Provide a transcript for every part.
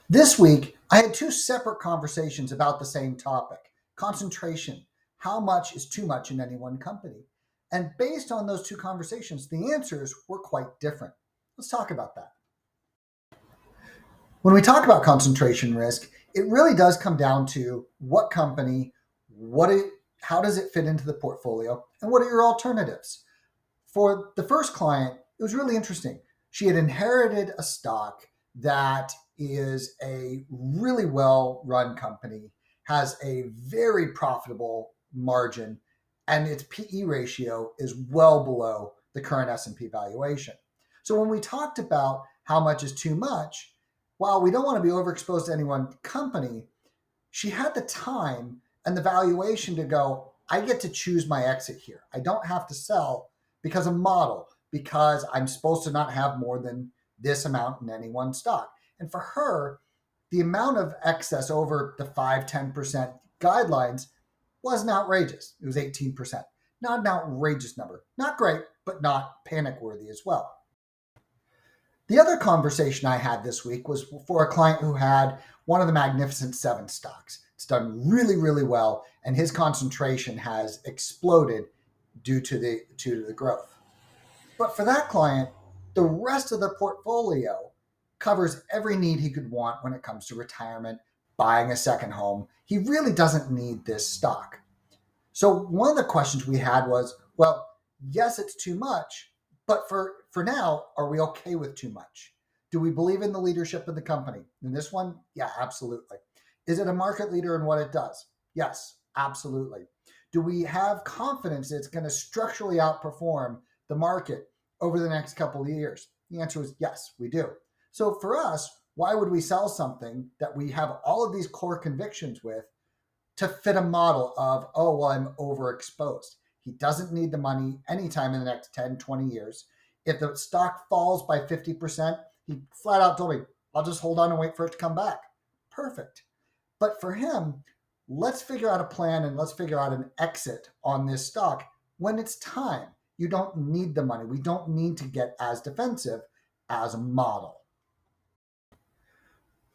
This week, I had two separate conversations about the same topic: concentration. How much is too much in any one company? And based on those two conversations, the answers were quite different. Let's talk about that. When we talk about concentration risk, it really does come down to what company, what it, how does it fit into the portfolio, and what are your alternatives? For the first client, it was really interesting. She had inherited a stock that is a really well run company, has a very profitable margin, and its PE ratio is well below the current S&P valuation. So when we talked about how much is too much, while we don't want to be overexposed to any one company, she had the time and the valuation to go, I get to choose my exit here. I don't have to sell because of model, because I'm supposed to not have more than this amount in any one stock. And for her, the amount of excess over the 5-10% guidelines wasn't outrageous. It was 18%. Not an outrageous number. Not great, but not panic worthy as well. The other conversation I had this week was for a client who had one of the Magnificent Seven stocks. It's done really, really well, and his concentration has exploded due to the growth. But for that client, the rest of the portfolio covers every need he could want when it comes to retirement, buying a second home. He really doesn't need this stock. So one of the questions we had was, well, yes, it's too much, but for now, are we okay with too much? Do we believe in the leadership of the company? In this one, yeah, absolutely. Is it a market leader in what it does? Yes, absolutely. Do we have confidence that it's going to structurally outperform the market over the next couple of years? The answer is yes, we do. So for us, why would we sell something that we have all of these core convictions with to fit a model of, oh, well, I'm overexposed? He doesn't need the money anytime in the next 10, 20 years. If the stock falls by 50%, he flat out told me, I'll just hold on and wait for it to come back. Perfect. But for him, let's figure out a plan and let's figure out an exit on this stock when it's time. You don't need the money. We don't need to get as defensive as a model.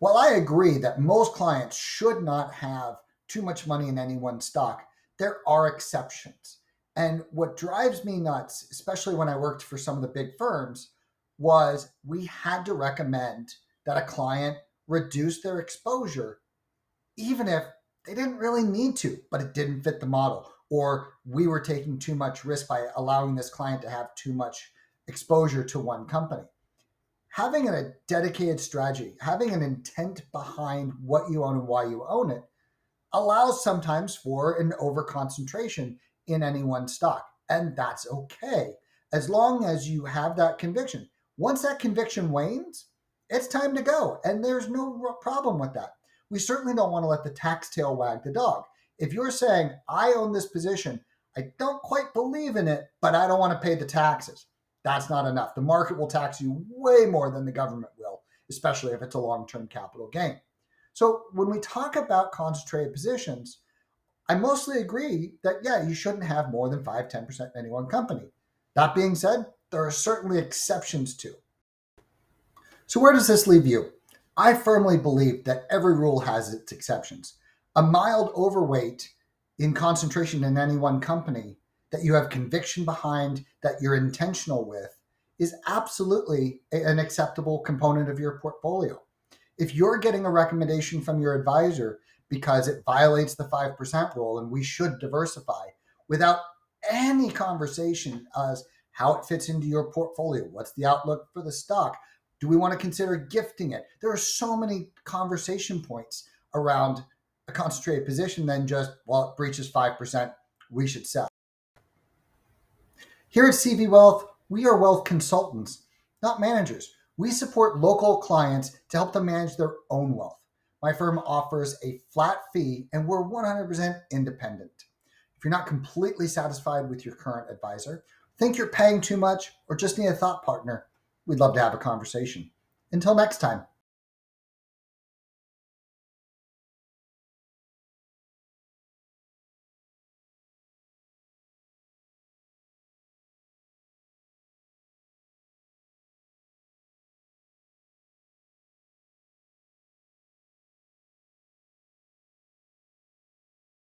While I agree that most clients should not have too much money in any one stock, there are exceptions. And what drives me nuts, especially when I worked for some of the big firms, was we had to recommend that a client reduce their exposure, even if they didn't really need to, but it didn't fit the model, or we were taking too much risk by allowing this client to have too much exposure to one company. Having a dedicated strategy, having an intent behind what you own and why you own it, allows sometimes for an over concentration in any one stock. And that's okay, as long as you have that conviction. Once that conviction wanes, it's time to go. And there's no problem with that. We certainly don't want to let the tax tail wag the dog. If you're saying, I own this position, I don't quite believe in it, but I don't want to pay the taxes, that's not enough. The market will tax you way more than the government will, especially if it's a long-term capital gain. So when we talk about concentrated positions, I mostly agree that, yeah, you shouldn't have more than 5-10% in any one company. That being said, there are certainly exceptions too. So where does this leave you? I firmly believe that every rule has its exceptions. A mild overweight in concentration in any one company that you have conviction behind, that you're intentional with, is absolutely an acceptable component of your portfolio. If you're getting a recommendation from your advisor because it violates the 5% rule and we should diversify without any conversation as how it fits into your portfolio, what's the outlook for the stock, do we want to consider gifting it? There are so many conversation points around a concentrated position than just, well, it breaches 5%, we should sell. Here at CV Wealth, we are wealth consultants, not managers. We support local clients to help them manage their own wealth. My firm offers a flat fee and we're 100% independent. If you're not completely satisfied with your current advisor, think you're paying too much, or just need a thought partner, we'd love to have a conversation. Until next time.